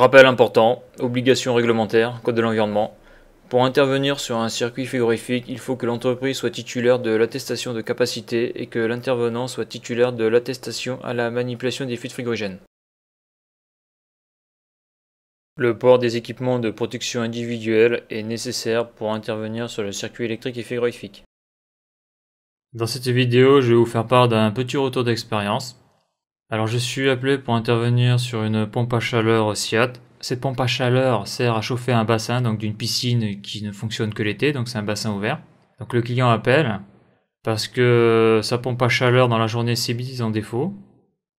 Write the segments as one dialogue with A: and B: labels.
A: Rappel important, obligation réglementaire, code de l'environnement. Pour intervenir sur un circuit frigorifique, il faut que l'entreprise soit titulaire de l'attestation de capacité et que l'intervenant soit titulaire de l'attestation à la manipulation des fluides frigorigènes. Le port des équipements de protection individuelle est nécessaire pour intervenir sur le circuit électrique et frigorifique. Dans cette vidéo, je vais vous faire part d'un petit retour d'expérience. Alors je suis appelé pour intervenir sur une pompe à chaleur SIAT. Cette pompe à chaleur sert à chauffer un bassin, donc d'une piscine qui ne fonctionne que l'été, donc c'est un bassin ouvert. Donc le client appelle parce que sa pompe à chaleur dans la journée s'est mise en défaut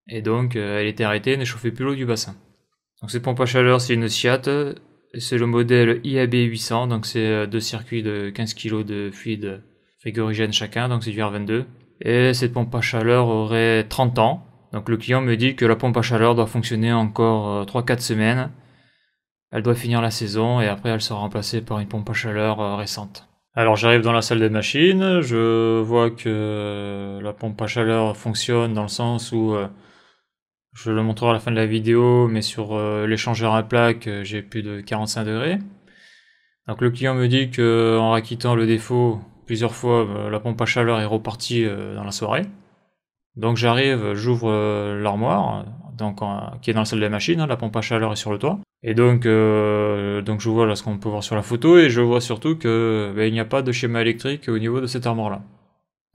A: et donc elle était arrêtée et ne chauffait plus l'eau du bassin. Donc cette pompe à chaleur c'est une SIAT, c'est le modèle IAB 800, donc c'est deux circuits de 15 kg de fluide frigorigène chacun, donc c'est du R22. Et cette pompe à chaleur aurait 30 ans. Donc le client me dit que la pompe à chaleur doit fonctionner encore 3-4 semaines. Elle doit finir la saison et après elle sera remplacée par une pompe à chaleur récente. Alors j'arrive dans la salle des machines, je vois que la pompe à chaleur fonctionne dans le sens où je le montrerai à la fin de la vidéo, mais sur l'échangeur à plaque j'ai plus de 45 degrés. Donc le client me dit que en acquittant le défaut plusieurs fois, la pompe à chaleur est repartie dans la soirée. Donc j'arrive, j'ouvre l'armoire, qui est dans la salle des machines, la pompe à chaleur est sur le toit. Et donc je vois là ce qu'on peut voir sur la photo et je vois surtout que il n'y a pas de schéma électrique au niveau de cette armoire-là.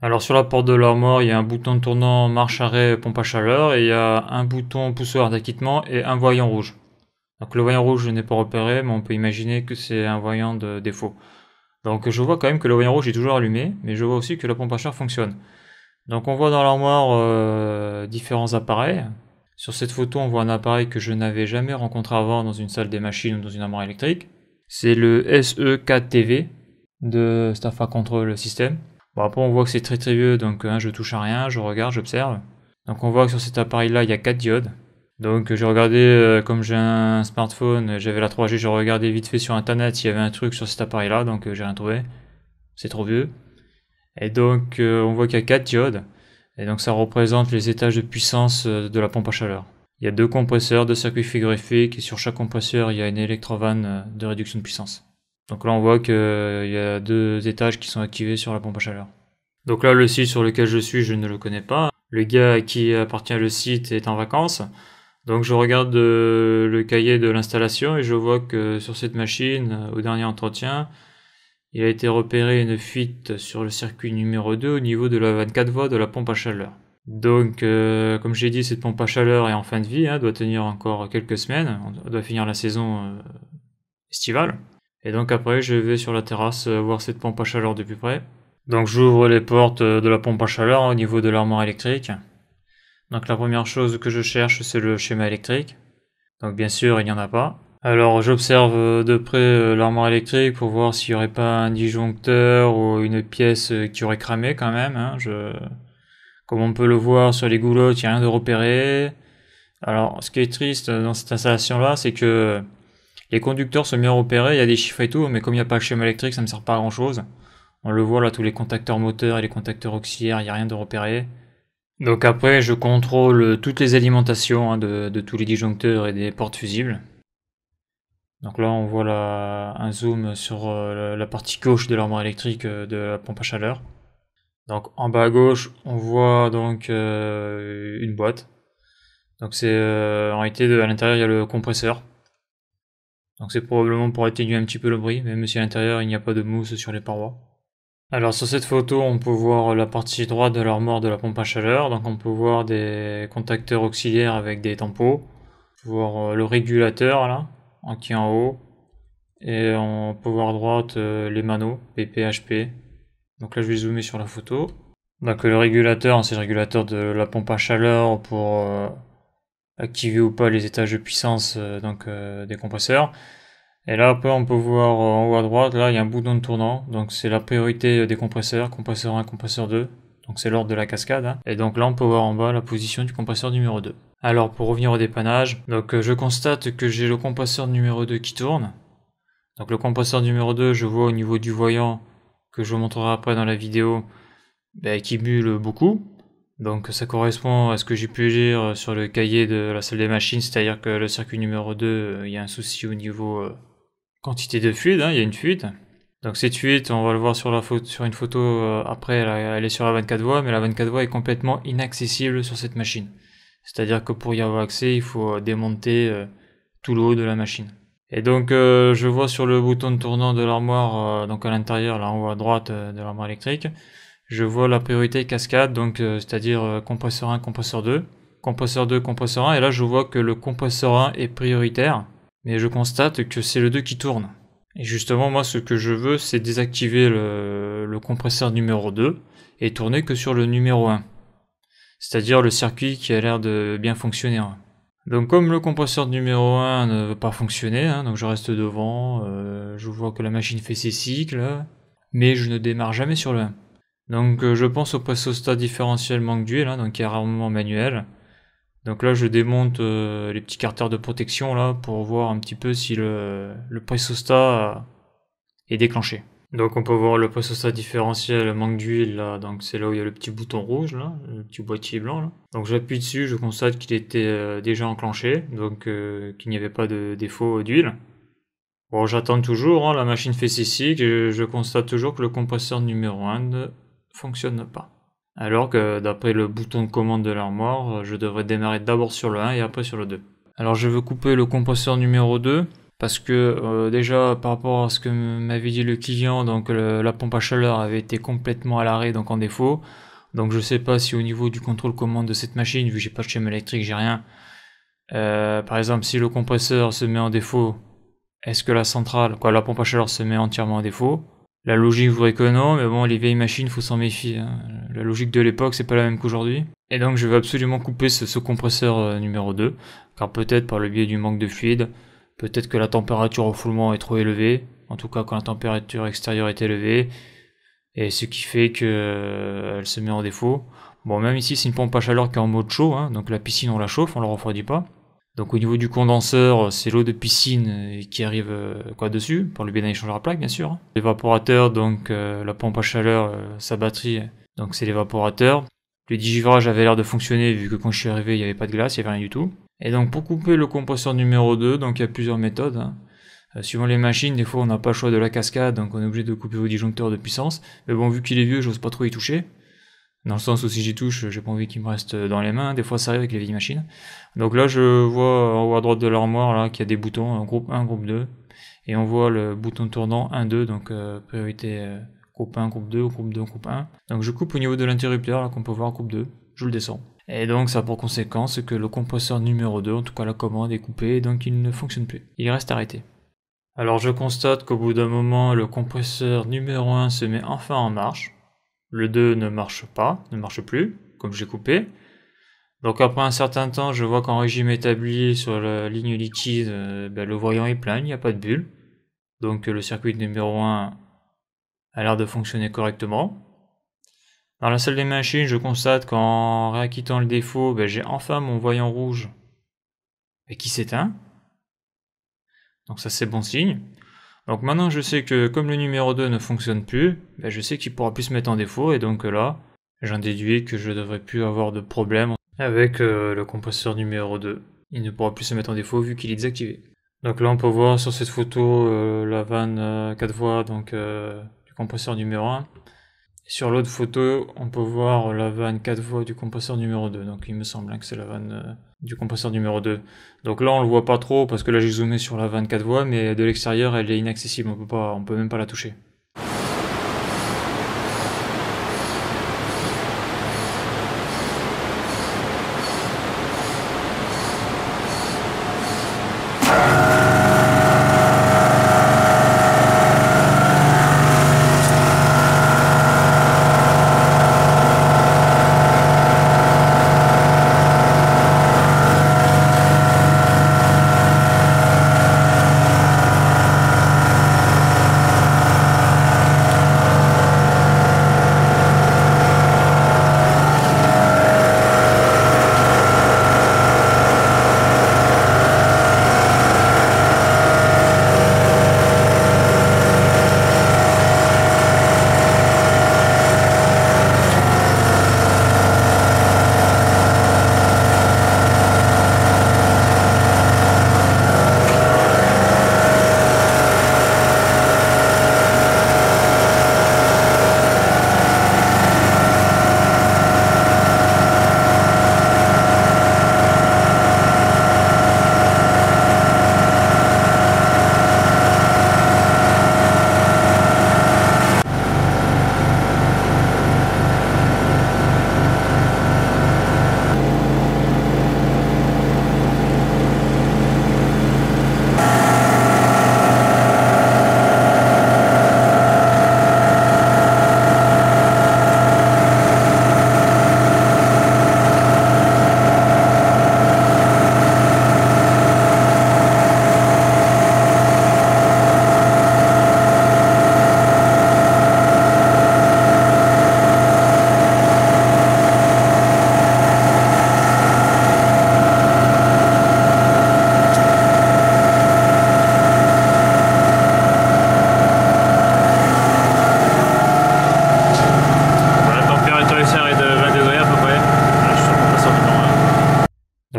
A: Alors sur la porte de l'armoire, il y a un bouton tournant marche-arrêt pompe à chaleur et il y a un bouton poussoir d'acquittement et un voyant rouge. Donc le voyant rouge je n'ai pas repéré, mais on peut imaginer que c'est un voyant de défaut. Donc je vois quand même que le voyant rouge est toujours allumé, mais je vois aussi que la pompe à chaleur fonctionne. Donc on voit dans l'armoire différents appareils. Sur cette photo, on voit un appareil que je n'avais jamais rencontré avant dans une salle des machines ou dans une armoire électrique. C'est le SE4TV de Staffa Control System. Bon, après on voit que c'est très vieux, donc je touche à rien, je regarde, j'observe. Donc on voit que sur cet appareil-là, il y a 4 diodes. Donc j'ai regardé, comme j'ai un smartphone, j'avais la 3G, j'ai regardé vite fait sur internet s'il y avait un truc sur cet appareil-là, donc j'ai rien trouvé. C'est trop vieux. Et donc on voit qu'il y a 4 diodes, et donc ça représente les étages de puissance de la pompe à chaleur. Il y a 2 compresseurs, 2 circuits frigorifiques, et sur chaque compresseur il y a une électrovanne de réduction de puissance. Donc là on voit qu'il y a 2 étages qui sont activés sur la pompe à chaleur. Donc là le site sur lequel je suis, je ne le connais pas. Le gars à qui appartient le site est en vacances. Donc je regarde le cahier de l'installation et je vois que sur cette machine, au dernier entretien, il a été repéré une fuite sur le circuit numéro 2 au niveau de la 24 voies de la pompe à chaleur. Donc, comme j'ai dit, cette pompe à chaleur est en fin de vie, doit tenir encore quelques semaines, on doit finir la saison estivale. Et donc après, je vais sur la terrasse voir cette pompe à chaleur de plus près. Donc j'ouvre les portes de la pompe à chaleur au niveau de l'armoire électrique. Donc la première chose que je cherche, c'est le schéma électrique. Donc bien sûr, il n'y en a pas. Alors j'observe de près l'armoire électrique pour voir s'il n'y aurait pas un disjoncteur ou une pièce qui aurait cramé quand même. Comme on peut le voir sur les goulottes, il n'y a rien de repéré. Alors ce qui est triste dans cette installation-là, c'est que les conducteurs sont bien repérés, il y a des chiffres et tout, mais comme il n'y a pas le schéma électrique, ça ne me sert pas à grand-chose. On le voit là, tous les contacteurs moteurs et les contacteurs auxiliaires, il n'y a rien de repéré. Donc après, je contrôle toutes les alimentations de tous les disjoncteurs et des portes fusibles. Donc là, on voit un zoom sur la partie gauche de l'armoire électrique de la pompe à chaleur. Donc en bas à gauche, on voit donc une boîte. Donc c'est en réalité à l'intérieur il y a le compresseur. Donc c'est probablement pour atténuer un petit peu le bruit, même si à l'intérieur il n'y a pas de mousse sur les parois. Alors sur cette photo, on peut voir la partie droite de l'armoire de la pompe à chaleur. Donc on peut voir des contacteurs auxiliaires avec des tampons. On peut voir le régulateur là, qui est en haut. Et on peut voir à droite les manos, PP, HP. Donc là je vais zoomer sur la photo. Donc le régulateur, c'est le régulateur de la pompe à chaleur pour activer ou pas les étages de puissance des compresseurs. Et là après on peut voir en haut à droite, là il y a un bouton de tournant, donc c'est la priorité des compresseurs, compresseur 1, compresseur 2, donc c'est l'ordre de la cascade. Et donc là on peut voir en bas la position du compresseur numéro 2. Alors pour revenir au dépannage, donc je constate que j'ai le compresseur numéro 2 qui tourne. Donc le compresseur numéro 2, je vois au niveau du voyant, que je vous montrerai après dans la vidéo, qui bulle beaucoup. Donc ça correspond à ce que j'ai pu lire sur le cahier de la salle des machines, c'est-à-dire que le circuit numéro 2, il y a un souci au niveau quantité de fluide, hein, il y a une fuite. Donc cette fuite, on va le voir sur une photo après, elle est sur la 24 voies, mais la 24 voies est complètement inaccessible sur cette machine. C'est-à-dire que pour y avoir accès, il faut démonter tout le haut de la machine. Et donc je vois sur le bouton de tournant de l'armoire, donc à l'intérieur, là en haut à droite de l'armoire électrique, je vois la priorité cascade, donc c'est-à-dire compresseur 1, compresseur 2, compresseur 2, compresseur 1, et là je vois que le compresseur 1 est prioritaire, mais je constate que c'est le 2 qui tourne. Et justement, moi ce que je veux, c'est désactiver le compresseur numéro 2 et tourner que sur le numéro 1. C'est-à-dire le circuit qui a l'air de bien fonctionner. Donc comme le compresseur numéro 1 ne veut pas fonctionner, hein, donc je reste devant, je vois que la machine fait ses cycles, mais je ne démarre jamais sur le 1. Donc je pense au pressostat différentiel manque d'huile, hein, donc qui est rarement manuel. Donc là je démonte les petits carters de protection là pour voir un petit peu si le pressostat est déclenché. Donc on peut voir le pressostat différentiel manque d'huile là, donc c'est là où il y a le petit bouton rouge là, le petit boîtier blanc là. Donc j'appuie dessus, je constate qu'il était déjà enclenché, donc qu'il n'y avait pas de défaut d'huile. Bon, j'attends toujours, hein, la machine fait ses cycles et je constate toujours que le compresseur numéro 1 ne fonctionne pas. Alors que d'après le bouton de commande de l'armoire, je devrais démarrer d'abord sur le 1 et après sur le 2. Alors je veux couper le compresseur numéro 2 parce que déjà par rapport à ce que m'avait dit le client, donc la pompe à chaleur avait été complètement à l'arrêt, donc en défaut. Donc je sais pas si au niveau du contrôle commande de cette machine, vu que j'ai pas de schéma électrique, j'ai rien. Par exemple, si le compresseur se met en défaut, est-ce que la centrale, la pompe à chaleur se met entièrement en défaut? La logique voudrait que non, mais bon, les vieilles machines, faut s'en méfier, hein. La logique de l'époque, c'est pas la même qu'aujourd'hui. Et donc, je vais absolument couper ce compresseur numéro 2, car peut-être par le biais du manque de fluide, peut-être que la température au foulement est trop élevée, en tout cas quand la température extérieure est élevée, et ce qui fait que elle se met en défaut. Bon, même ici, c'est une pompe à chaleur qui est en mode chaud, hein, donc la piscine, on la chauffe, on la refroidit pas. Donc au niveau du condenseur, c'est l'eau de piscine qui arrive dessus, pour le bien échangeur à plaque bien sûr. L'évaporateur, donc la pompe à chaleur, sa batterie, donc c'est l'évaporateur. Le digivrage avait l'air de fonctionner vu que quand je suis arrivé il n'y avait pas de glace, il n'y avait rien du tout. Et donc pour couper le compresseur numéro 2, donc il y a plusieurs méthodes. Hein. Suivant les machines, des fois on n'a pas le choix de la cascade, donc on est obligé de couper vos disjoncteurs de puissance. Mais bon, vu qu'il est vieux, j'ose pas trop y toucher. Dans le sens où si j'y touche, j'ai pas envie qu'il me reste dans les mains. Des fois, ça arrive avec les vieilles machines. Donc là, je vois en haut à droite de l'armoire là qu'il y a des boutons, groupe 1, groupe 2. Et on voit le bouton tournant 1, 2, donc priorité groupe 1, groupe 2, groupe 2, groupe 1. Donc je coupe au niveau de l'interrupteur là qu'on peut voir groupe 2. Je le descends. Et donc ça a pour conséquence que le compresseur numéro 2, en tout cas la commande est coupée, donc il ne fonctionne plus. Il reste arrêté. Alors je constate qu'au bout d'un moment, le compresseur numéro 1 se met enfin en marche. Le 2 ne marche plus, comme j'ai coupé. Donc après un certain temps, je vois qu'en régime établi sur la ligne liquide, le voyant est plein, il n'y a pas de bulle. Donc le circuit numéro 1 a l'air de fonctionner correctement. Dans la salle des machines, je constate qu'en réacquittant le défaut, j'ai enfin mon voyant rouge qui s'éteint. Donc ça c'est bon signe. Donc maintenant je sais que comme le numéro 2 ne fonctionne plus, je sais qu'il pourra plus se mettre en défaut et donc là, j'en déduis que je devrais plus avoir de problème avec le compresseur numéro 2. Il ne pourra plus se mettre en défaut vu qu'il est désactivé. Donc là on peut voir sur cette photo la vanne 4 voies donc, du compresseur numéro 1. Et sur l'autre photo on peut voir la vanne 4 voies du compresseur numéro 2. Donc il me semble que c'est la vanne du compresseur numéro 2. Donc là on le voit pas trop parce que là j'ai zoomé sur la 24 voies mais de l'extérieur elle est inaccessible, on peut même pas la toucher.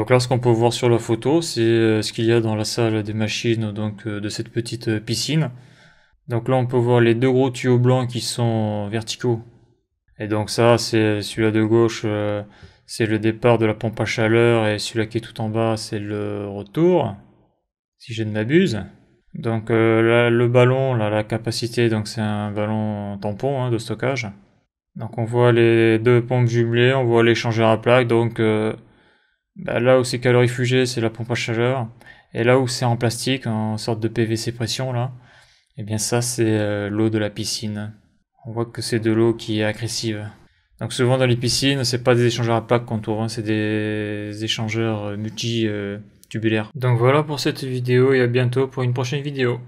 A: Donc là, ce qu'on peut voir sur la photo, c'est ce qu'il y a dans la salle des machines donc, de cette petite piscine. Donc là, on peut voir les deux gros tuyaux blancs qui sont verticaux. Et donc ça, c'est celui-là de gauche, c'est le départ de la pompe à chaleur, et celui-là qui est tout en bas, c'est le retour, si je ne m'abuse. Donc là, le ballon, là, la capacité, donc c'est un ballon tampon de stockage. Donc on voit les deux pompes jumelées, on voit l'échangeur à plaque, donc là où c'est calorifugé, c'est la pompe à chaleur. Et là où c'est en plastique, en sorte de PVC pression, là, et bien ça c'est l'eau de la piscine. On voit que c'est de l'eau qui est agressive. Donc souvent dans les piscines, c'est pas des échangeurs à plaques qu'on tourne, c'est des échangeurs multi-tubulaires. Donc voilà pour cette vidéo et à bientôt pour une prochaine vidéo.